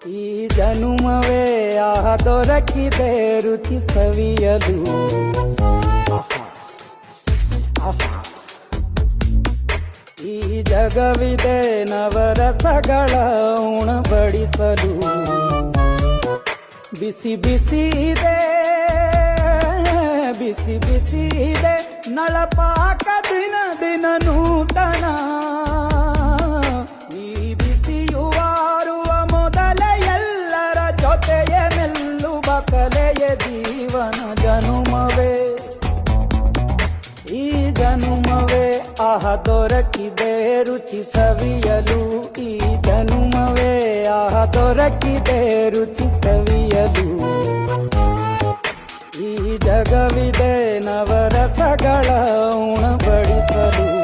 ಈ ಜನುಮವೇ ಆಹ ದೊರಕಿದೆ ರುಚಿ ಸವಿಯಲು. ಈ ಜಗವಿದೆ ನವರಸಗಳ ಉಣಬಡಿಸಲು. ಬಿಸಿ ಬಿಸಿ ಇದೆ, ಬಿಸಿ ಬಿಸಿ ಇದೆ ನಳಪಾಕ ದಿನ ದಿನ ನೂತನ. ಈ ಬಿಸಿಯುವಾರುವ ಮೊದಲೇ ಎಲ್ಲರ ಜೊತೆಯ ಮೆಲ್ಲುವ ಕಲೆಯ ಜೀವನ ಜನುಮವೇ. ಈ ಜನುಮವೇ ಆಹ ದೊರಕಿದೆ ರುಚಿ ಸವಿಯಲು. ಈ ಜನುಮವೇ ಆಹ ದೊರಕಿದೆ ರುಚಿ ಸವಿಯಲು. ಈ ಜಗವಿದೆ ನವರಸಗಳ ಉಣಬಡಿಸಲು.